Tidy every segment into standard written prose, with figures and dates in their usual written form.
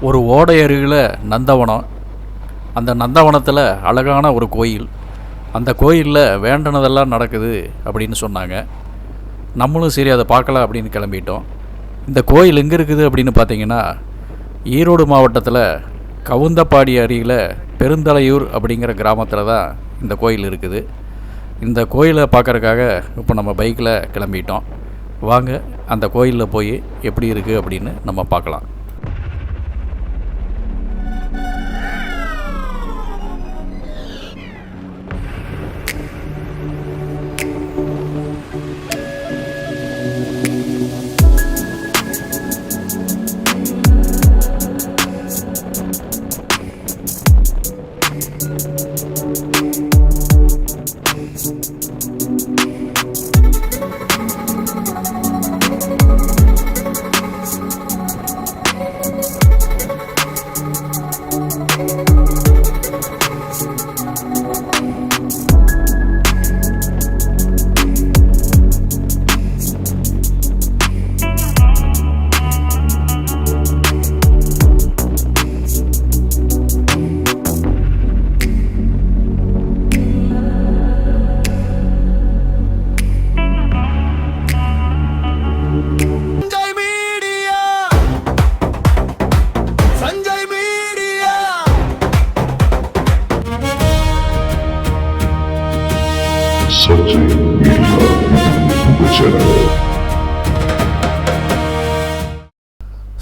ஒரு ஓடை அருகில் நந்தவனம். அந்த நந்தவனத்தில் அழகான ஒரு கோயில். அந்த கோயிலில் வேண்டனதெல்லாம் நடக்குது அப்படின்னு சொன்னாங்க. நம்மளும் சரி அதை பார்க்கலாம் அப்படின்னு கிளம்பிட்டோம். இந்த கோயில் எங்கே இருக்குது அப்படின்னு பார்த்தீங்கன்னா, ஈரோடு மாவட்டத்தில் கவுந்தப்பாடி அருகில் பெருந்தலையூர் அப்படிங்கிற கிராமத்தில் தான் இந்த கோயில் இருக்குது. இந்த கோயிலை பார்க்குறதுக்காக இப்போ நம்ம பைக்கில் கிளம்பிட்டோம். வாங்க அந்த கோயிலில் போய் எப்படி இருக்குது அப்படின்னு நம்ம பார்க்கலாம்.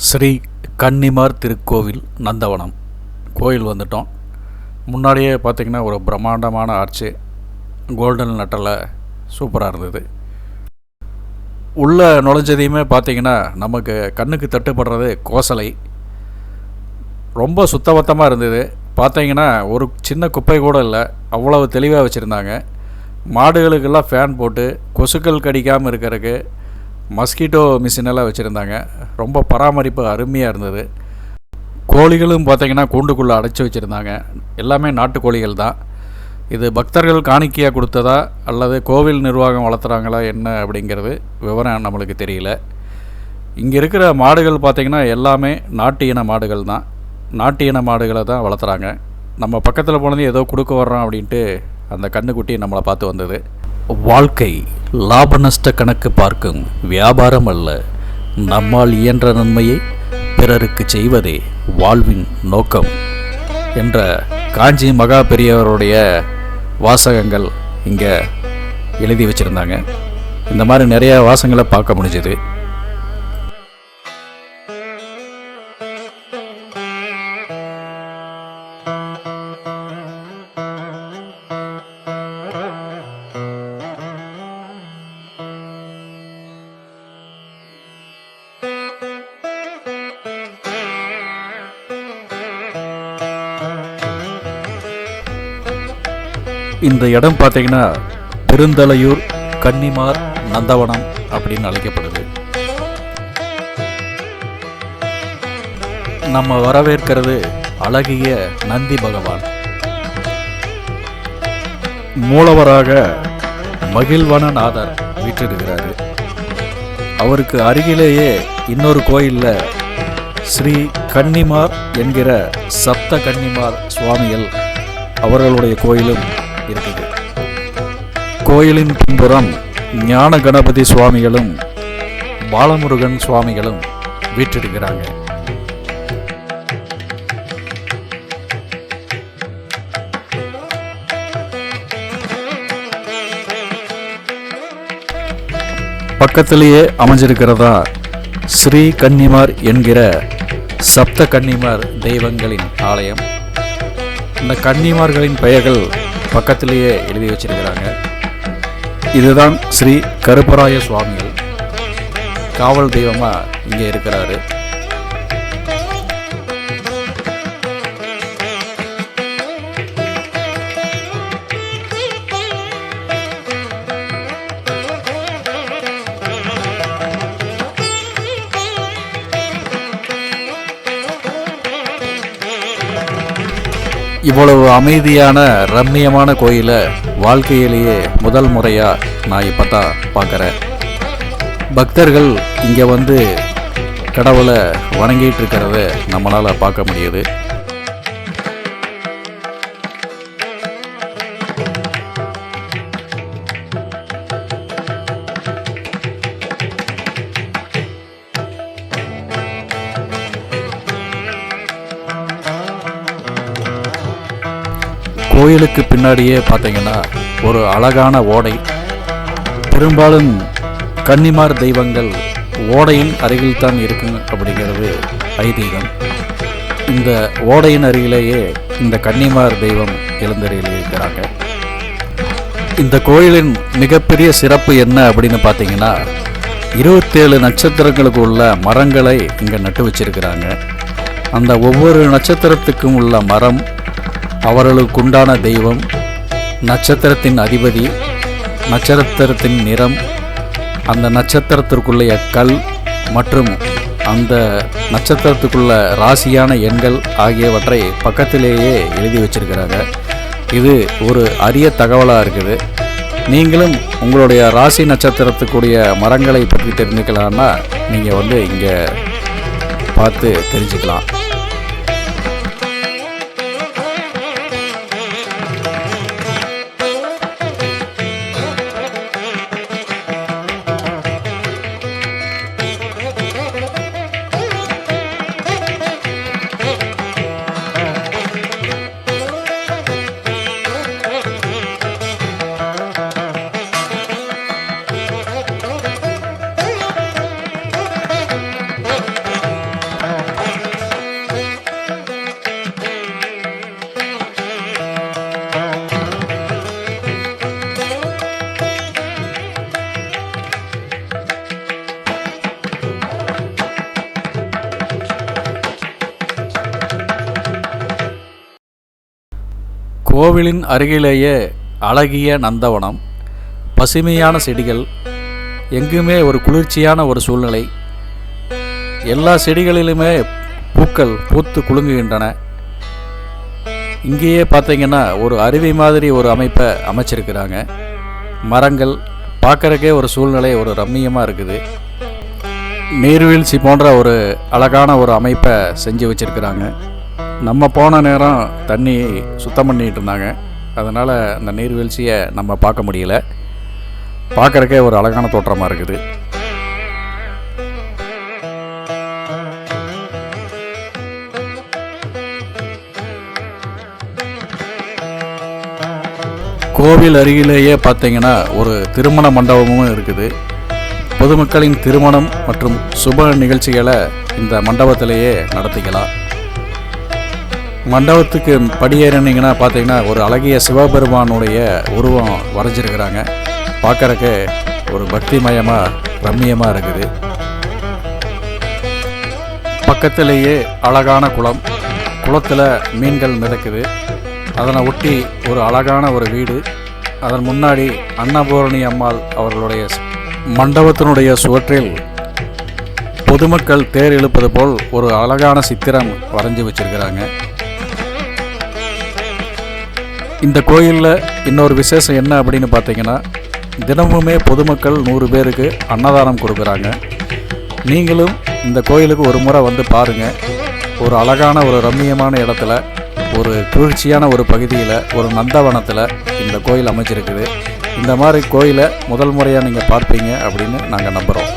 ஸ்ரீ கன்னிமார் திருக்கோவில் நந்தவனம் கோயில் வந்துட்டோம். முன்னாடியே பார்த்திங்கன்னா ஒரு பிரம்மாண்டமான ஆர்ச்சு, கோல்டன் லெட்டரில் சூப்பராக இருந்தது. உள்ளே நுழைஞ்சதையுமே பார்த்திங்கன்னா நமக்கு கண்ணுக்கு தட்டுப்படுறது கோசலை. ரொம்ப சுத்தபத்தமாக இருந்தது. பார்த்திங்கன்னா ஒரு சின்ன குப்பை கூட இல்லை, அவ்வளவு தெளிவாக வச்சுருந்தாங்க. மாடுகளுக்கெல்லாம் ஃபேன் போட்டு கொசுக்கள் கடிக்காமல் இருக்கிறதுக்கு மஸ்கிட்டோ மிஷினெல்லாம் வச்சுருந்தாங்க. ரொம்ப பராமரிப்பு அருமையாக இருந்தது. கோழிகளும் பார்த்திங்கன்னா கூண்டுக்குள்ளே அடைச்சி வச்சுருந்தாங்க. எல்லாமே நாட்டுக்கோழிகள் தான். இது பக்தர்கள் காணிக்கையாக கொடுத்ததா அல்லது கோவில் நிர்வாகம் வளர்த்துறாங்களா என்ன அப்படிங்கிறது விவரம் நம்மளுக்கு தெரியல. இங்கே இருக்கிற மாடுகள் பார்த்திங்கன்னா எல்லாமே நாட்டு இன மாடுகள் தான். நாட்டு இன மாடுகளை தான் வளர்த்துறாங்க. நம்ம பக்கத்தில் போனது ஏதோ கொடுக்க வர்றோம் அப்படின்ட்டு அந்த கண்ணுக்குட்டி நம்மளை பார்த்து வந்தது. வாழ்க்கை லாப நஷ்ட கணக்கு பார்க்கும் வியாபாரம் அல்ல, நம்மால் இயன்ற நன்மையை பிறருக்கு செய்வதே வாழ்வின் நோக்கம் என்ற காஞ்சி மகா பெரியவருடைய வாசகங்கள் இங்கே எழுதி வச்சுருந்தாங்க. இந்த மாதிரி நிறைய வாசகங்களை பார்க்க முடிஞ்சது. இந்த இடம் பார்த்தீங்கன்னா பெருந்தலையூர் கன்னிமார் நந்தவனம் அப்படின்னு அழைக்கப்படுது. நம்ம வரவேற்கிறது அழகிய நந்தி பகவான். மூலவராக மகிழ்வனநாதர் வீற்றிருக்கிறாரு. அவருக்கு அருகிலேயே இன்னொரு கோயிலில் ஸ்ரீ கன்னிமார் என்கிற சப்த கன்னிமார் சுவாமிகள் அவர்களுடைய கோயிலும் இருக்குது. கோயிலின் பின்புறம் ஞான கணபதி சுவாமிகளும் பாலமுருகன் சுவாமிகளும் வீற்றிருக்கிறாங்க. பக்கத்திலேயே அமைஞ்சிருக்கிறதா ஸ்ரீ கன்னிமார் என்கிற சப்த கன்னிமார் தெய்வங்களின் ஆலயம். இந்த கன்னிமார்களின் பெயர்கள் பக்கத்திலேயே எழுதி வச்சிருக்கிறாங்க. இதுதான் ஸ்ரீ கருப்பராய சுவாமிகள், காவல் தெய்வமாக இங்கே இருக்கிறாரு. இவ்வளவு அமைதியான ரம்மியமான கோயிலை வாழ்க்கையிலேயே முதல் முறையாக நான் இப்போ தான் பார்க்குறேன். பக்தர்கள் இங்கே வந்து கடவுளை வணங்கிட்டு இருக்கிறத நம்மளால் பார்க்க முடியுது. கோயிலுக்கு பின்னாடியே பார்த்தீங்கன்னா ஒரு அழகான ஓடை. பெரும்பாலும் கன்னிமார் தெய்வங்கள் ஓடையின் அருகில் தான் இருக்கும் அப்படிங்கிறது ஐதீகம். இந்த ஓடையின் அருகிலேயே இந்த கன்னிமார் தெய்வம் எழுந்தருளி இருக்கிறாங்க. இந்த கோயிலின் மிகப்பெரிய சிறப்பு என்ன அப்படின்னு பார்த்தீங்கன்னா 27 நட்சத்திரங்களுக்கு உள்ள மரங்களை இங்கே நட்டு வச்சிருக்கிறாங்க. அந்த ஒவ்வொரு நட்சத்திரத்துக்கும் உள்ள மரம், அவர்களுக்கு உண்டான தெய்வம், நட்சத்திரத்தின் அதிபதி, நட்சத்திரத்தின் நிறம், அந்த நட்சத்திரத்திற்குள்ள கல் மற்றும் அந்த நட்சத்திரத்துக்குள்ள ராசியான எண்கள் ஆகியவற்றை பக்கத்திலேயே எழுதி வச்சிருக்கிறாங்க. இது ஒரு அரிய தகவலாக இருக்குது. நீங்களும் உங்களுடைய ராசி நட்சத்திரத்துக்குரிய மரங்களை பற்றி தெரிஞ்சுக்கலான்னா நீங்கள் இங்கே பார்த்து தெரிஞ்சுக்கலாம். கோவிலின் அருகிலேயே அழகிய நந்தவனம், பசுமையான செடிகள், எங்குமே ஒரு குளிர்ச்சியான ஒரு சூழ்நிலை. எல்லா செடிகளிலுமே பூக்கள் பூத்து குலுங்குகின்றன. இங்கேயே பார்த்தீங்கன்னா ஒரு அருவி மாதிரி ஒரு அமைப்பை அமைச்சிருக்கிறாங்க. மரங்கள் பார்க்குறக்கே ஒரு சூழ்நிலை ஒரு ரம்மியமாக இருக்குது. நீர்வீழ்ச்சி போன்ற ஒரு அழகான ஒரு அமைப்பை செஞ்சு வச்சுருக்கிறாங்க. நம்ம போன நேரம் தண்ணி சுத்தம் பண்ணிகிட்டு இருந்தாங்க. அதனால் அந்த நீர்வீழ்ச்சியை நம்ம பார்க்க முடியல. பார்க்குறக்கே ஒரு அழகான தோற்றமாக இருக்குது. கோவில் அருகிலேயே பார்த்தீங்கன்னா ஒரு திருமண மண்டபமும் இருக்குது. பொதுமக்களின் திருமணம் மற்றும் சுப நிகழ்ச்சிகளை இந்த மண்டபத்திலேயே நடத்திக்கலாம். மண்டபத்துக்கு படியேறினீங்கன்னா பார்த்தீங்கன்னா ஒரு அழகிய சிவபெருமானுடைய உருவம் வரைஞ்சிருக்கிறாங்க. பார்க்குறக்கு ஒரு பக்திமயமாக ரம்மியமாக இருக்குது. பக்கத்திலேயே அழகான குளம், குளத்தில் மீன்கள் மிதக்குது. அதனை ஒட்டி ஒரு அழகான ஒரு வீடு, அதன் முன்னாடி அன்னபூரணி அம்மாள் அவர்களுடைய மண்டபத்தினுடைய சுவற்றில் பொதுமக்கள் தேர் இழுப்பது போல் ஒரு அழகான சித்திரம் வரைஞ்சி வச்சிருக்கிறாங்க. இந்த கோயிலில் இன்னொரு விசேஷம் என்ன அப்படின்னு பார்த்தீங்கன்னா தினமுமே பொதுமக்கள் 100 பேருக்கு அன்னதானம் கொடுக்குறாங்க. நீங்களும் இந்த கோயிலுக்கு ஒரு முறை வந்து பாருங்கள். ஒரு அழகான ஒரு ரம்மியமான இடத்துல, ஒரு குளிர்ச்சியான ஒரு பகுதியில், ஒரு நந்தவனத்தில் இந்த கோயில் அமைச்சிருக்குது. இந்த மாதிரி கோயிலை முதல் முறையாக நீங்கள் பார்ப்பீங்க அப்படின்னு நாங்கள் நம்புகிறோம்.